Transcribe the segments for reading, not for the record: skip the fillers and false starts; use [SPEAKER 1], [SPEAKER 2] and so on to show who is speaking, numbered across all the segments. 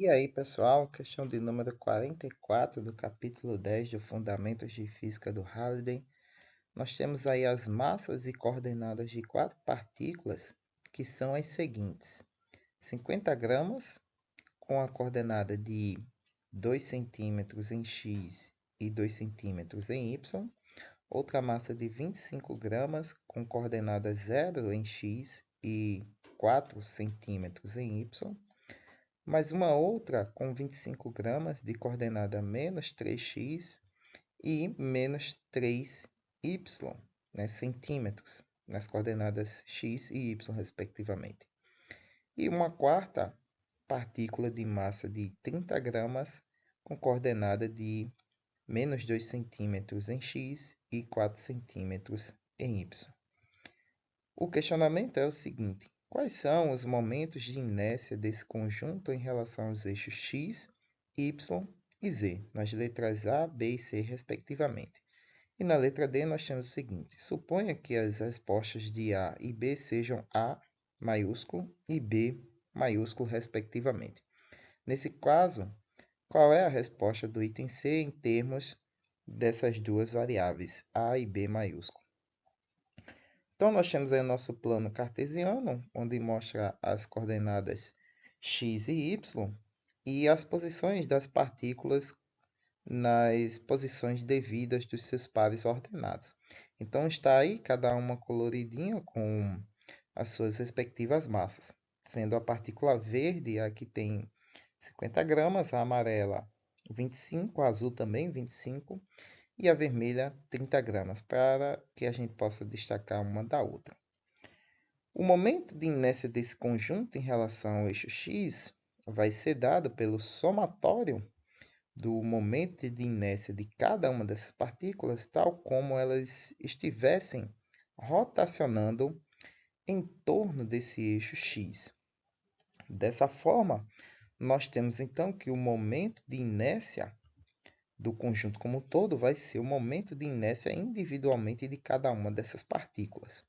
[SPEAKER 1] E aí, pessoal, questão de número 44 do capítulo 10 do Fundamentos de Física do Halliday. Nós temos aí as massas e coordenadas de quatro partículas, que são as seguintes: 50 gramas, com a coordenada de 2 centímetros em x e 2 centímetros em y. Outra massa de 25 gramas, com coordenadas 0 em x e 4 centímetros em y. Mais uma outra com 25 gramas de coordenada menos 3x e menos 3y, né, centímetros, nas coordenadas x e y, respectivamente. E uma quarta partícula de massa de 30 gramas com coordenada de menos 2 centímetros em x e 4 centímetros em y. O questionamento é o seguinte: quais são os momentos de inércia desse conjunto em relação aos eixos x, y e z, nas letras A, B e C, respectivamente? E na letra D nós temos o seguinte: suponha que as respostas de A e B sejam A maiúsculo e B maiúsculo, respectivamente. Nesse caso, qual é a resposta do item C em termos dessas duas variáveis, A e B maiúsculo? Então, nós temos aí o nosso plano cartesiano, onde mostra as coordenadas x e y e as posições das partículas nas posições devidas dos seus pares ordenados. Então, está aí cada uma coloridinha com as suas respectivas massas, sendo a partícula verde a que tem 50 gramas, a amarela 25, a azul também 25 e a vermelha 30 gramas, para que a gente possa destacar uma da outra. O momento de inércia desse conjunto em relação ao eixo x vai ser dado pelo somatório do momento de inércia de cada uma dessas partículas, tal como elas estivessem rotacionando em torno desse eixo x. Dessa forma, nós temos então que o momento de inércia do conjunto como um todo vai ser o momento de inércia individualmente de cada uma dessas partículas.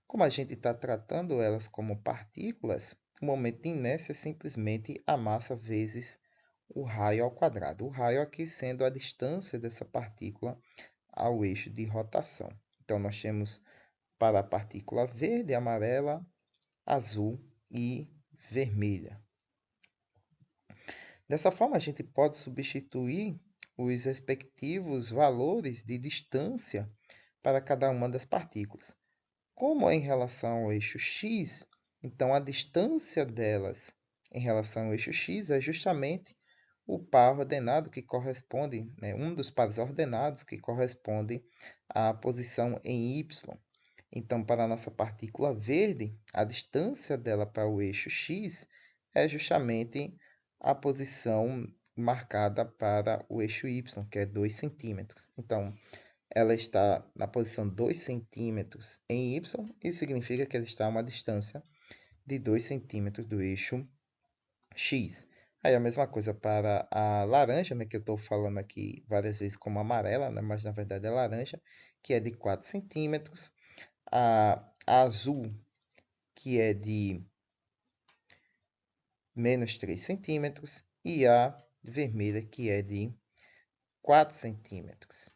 [SPEAKER 1] Como a gente está tratando elas como partículas, o momento de inércia é simplesmente a massa vezes o raio ao quadrado. O raio aqui sendo a distância dessa partícula ao eixo de rotação. Então, nós temos para a partícula verde, amarela, azul e vermelha. Dessa forma, a gente pode substituir os respectivos valores de distância para cada uma das partículas. Como é em relação ao eixo x, então a distância delas em relação ao eixo x é justamente o par ordenado que corresponde, né, um dos pares ordenados que corresponde à posição em y. Então, para a nossa partícula verde, a distância dela para o eixo x é justamente a posição marcada para o eixo y, que é 2 centímetros. Então, ela está na posição 2 centímetros em y, isso significa que ela está a uma distância de 2 centímetros do eixo x. Aí a mesma coisa para a laranja, né, que eu estou falando aqui várias vezes como amarela, né, mas na verdade é laranja, que é de 4 centímetros. A azul, que é de menos 3 centímetros, e a vermelha, que é de 4 centímetros.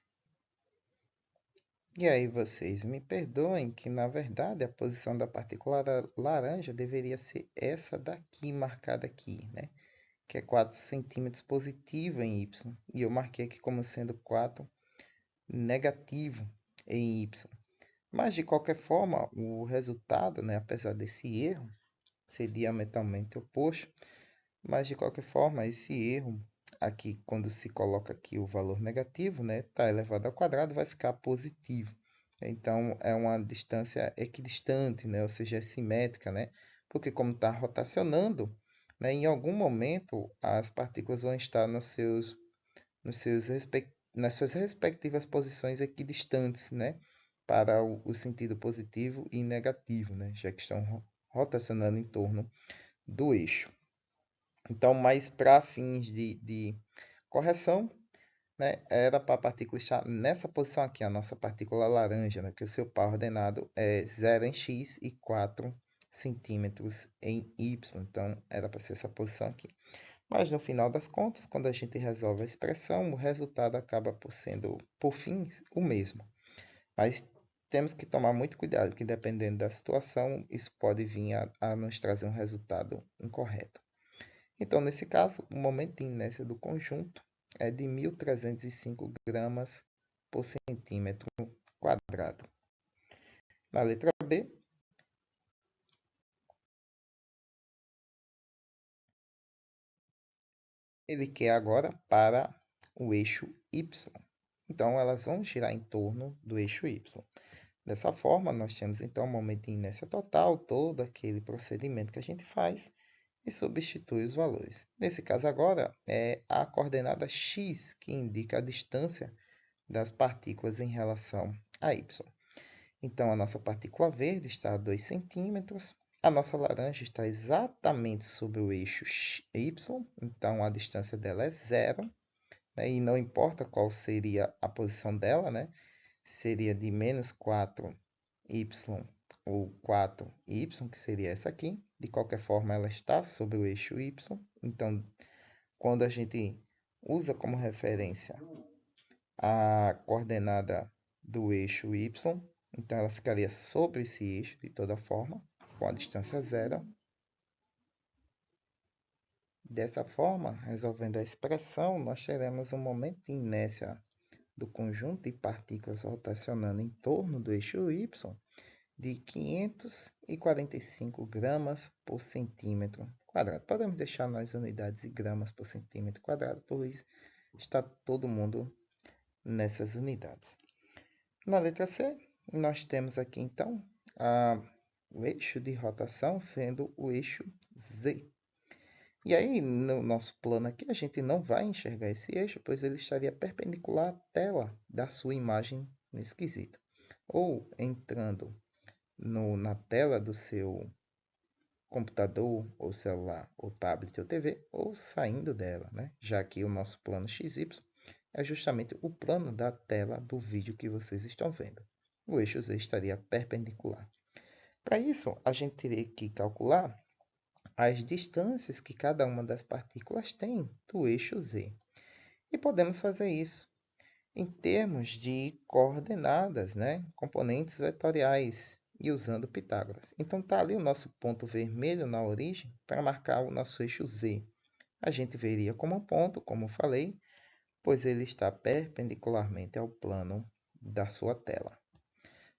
[SPEAKER 1] E aí vocês me perdoem que, na verdade, a posição da partícula laranja deveria ser essa daqui, marcada aqui, né? Que é 4 centímetros positivo em y. E eu marquei aqui como sendo 4 negativo em y. Mas, de qualquer forma, o resultado, né, apesar desse erro, ser diametralmente oposto, mas de qualquer forma, esse erro aqui, quando se coloca aqui o valor negativo, né, tá elevado ao quadrado, vai ficar positivo. Então, é uma distância equidistante, né, ou seja, é simétrica, né, porque como está rotacionando, né, em algum momento as partículas vão estar nas suas respectivas posições equidistantes, né, para o sentido positivo e negativo, né, já que estão rotacionando em torno do eixo. Então, mas para fins de correção, né, era para a partícula estar nessa posição aqui, a nossa partícula laranja, né, que o seu par ordenado é 0 em x e 4 centímetros em y. Então, era para ser essa posição aqui. Mas no final das contas, quando a gente resolve a expressão, o resultado acaba por sendo, por fim, o mesmo. Mas temos que tomar muito cuidado, que dependendo da situação, isso pode vir a nos trazer um resultado incorreto. Então, nesse caso, o momento de inércia do conjunto é de 1.305 gramas por centímetro quadrado. Na letra B, ele quer agora para o eixo Y. Então, elas vão girar em torno do eixo Y. Dessa forma, nós temos então o momento de inércia total, todo aquele procedimento que a gente faz e substitui os valores. Nesse caso agora, é a coordenada x que indica a distância das partículas em relação a y. Então, a nossa partícula verde está a 2 centímetros, a nossa laranja está exatamente sobre o eixo y, então a distância dela é zero, né? E não importa qual seria a posição dela, né? Seria de menos 4y ou 4y, que seria essa aqui. De qualquer forma, ela está sobre o eixo y, então quando a gente usa como referência a coordenada do eixo y, então ela ficaria sobre esse eixo de toda forma, com a distância zero. Dessa forma, resolvendo a expressão, nós teremos um momento de inércia do conjunto de partículas rotacionando em torno do eixo y de 545 gramas por centímetro quadrado. Podemos deixar nas unidades de gramas por centímetro quadrado, pois está todo mundo nessas unidades. Na letra C, nós temos aqui então o eixo de rotação sendo o eixo Z. E aí, no nosso plano aqui, a gente não vai enxergar esse eixo, pois ele estaria perpendicular à tela da sua imagem nesse quesito. Ou entrando na tela do seu computador, ou celular, ou tablet, ou TV, ou saindo dela, né? Já que o nosso plano XY é justamente o plano da tela do vídeo que vocês estão vendo. O eixo Z estaria perpendicular. Para isso, a gente teria que calcular as distâncias que cada uma das partículas tem do eixo Z. E podemos fazer isso em termos de coordenadas, né? Componentes vetoriais, e usando Pitágoras. Então, está ali o nosso ponto vermelho na origem para marcar o nosso eixo Z. A gente veria como um ponto, como falei, pois ele está perpendicularmente ao plano da sua tela.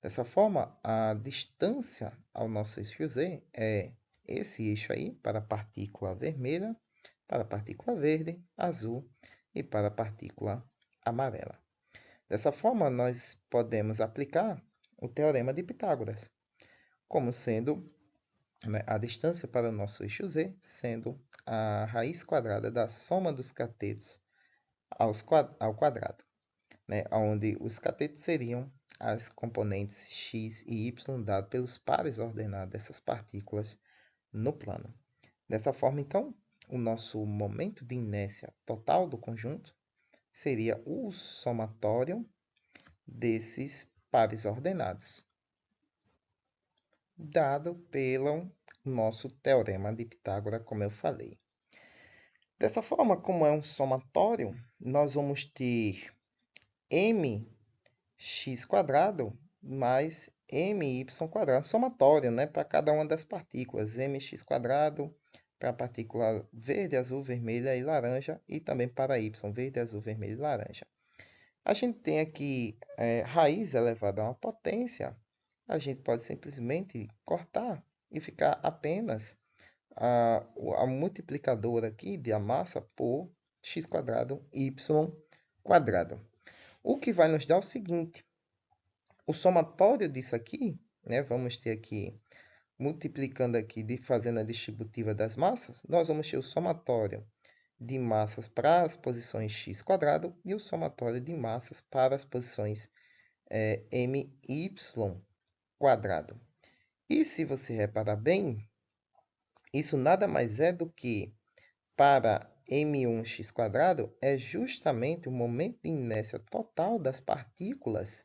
[SPEAKER 1] Dessa forma, a distância ao nosso eixo Z é esse eixo aí para a partícula vermelha, para a partícula verde, azul e para a partícula amarela. Dessa forma, nós podemos aplicar o teorema de Pitágoras, como sendo, né, a distância para o nosso eixo Z sendo a raiz quadrada da soma dos catetos ao quadrado, né, onde os catetos seriam as componentes x e y dados pelos pares ordenados dessas partículas no plano. Dessa forma, então, o nosso momento de inércia total do conjunto seria o somatório desses pares ordenados, dado pelo nosso teorema de Pitágoras, como eu falei. Dessa forma, como é um somatório, nós vamos ter mx² mais my² somatório, né, para cada uma das partículas. Mx² para a partícula verde, azul, vermelha e laranja, e também para y, verde, azul, vermelho e laranja. A gente tem aqui raiz elevada a uma potência, a gente pode simplesmente cortar e ficar apenas a multiplicadora aqui de a massa por x² y². O que vai nos dar o seguinte, o somatório disso aqui, né, vamos ter aqui, multiplicando aqui, fazendo a distributiva das massas, nós vamos ter o somatório de massas para as posições x² e o somatório de massas para as posições my². E se você reparar bem, isso nada mais é do que, para m1x² é justamente o momento de inércia total das partículas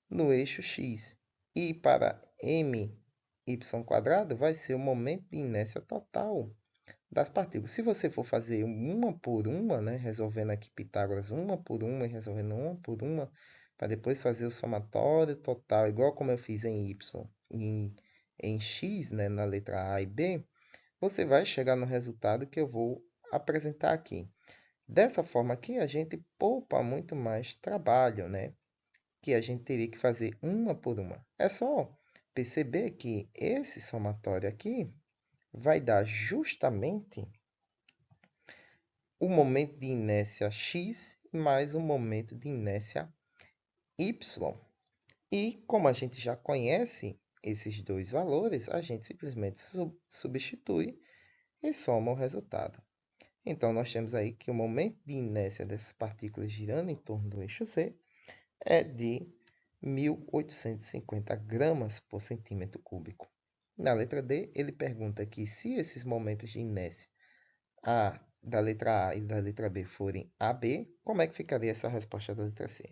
[SPEAKER 1] no eixo x. E para my² vai ser o momento de inércia total das partículas. Se você for fazer uma por uma, né, resolvendo aqui Pitágoras uma por uma e resolvendo uma por uma, para depois fazer o somatório total, igual como eu fiz em Y, em X, né, na letra A e B, você vai chegar no resultado que eu vou apresentar aqui. Dessa forma aqui, a gente poupa muito mais trabalho, né? Que a gente teria que fazer uma por uma. É só perceber que esse somatório aqui vai dar justamente o momento de inércia x mais o momento de inércia y. E como a gente já conhece esses dois valores, a gente simplesmente substitui e soma o resultado. Então, nós temos aí que o momento de inércia dessas partículas girando em torno do eixo Z é de 1.850 gramas por centímetro cúbico. Na letra D, ele pergunta que se esses momentos de inércia da letra A e da letra B forem AB, como é que ficaria essa resposta da letra C?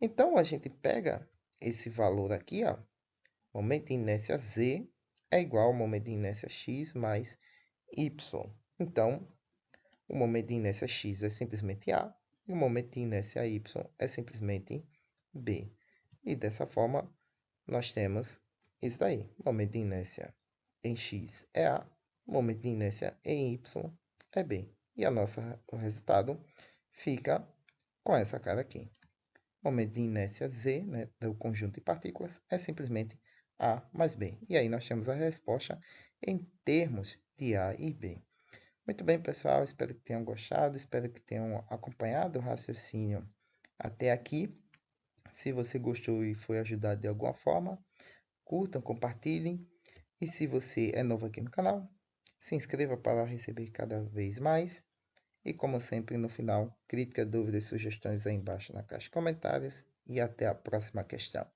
[SPEAKER 1] Então, a gente pega esse valor aqui, ó, momento de inércia Z é igual ao momento de inércia X mais Y. Então, o momento de inércia X é simplesmente A e o momento de inércia Y é simplesmente B. E dessa forma, nós temos isso daí. O momento de inércia em X é A, o momento de inércia em Y é B. E o resultado fica com essa cara aqui. O momento de inércia Z, né, do conjunto de partículas, é simplesmente A mais B. E aí nós temos a resposta em termos de A e B. Muito bem, pessoal. Espero que tenham gostado, espero que tenham acompanhado o raciocínio até aqui. Se você gostou e foi ajudado de alguma forma, curtam, compartilhem. E se você é novo aqui no canal, se inscreva para receber cada vez mais. E como sempre, no final, crítica, dúvidas e sugestões aí embaixo na caixa de comentários. E até a próxima questão.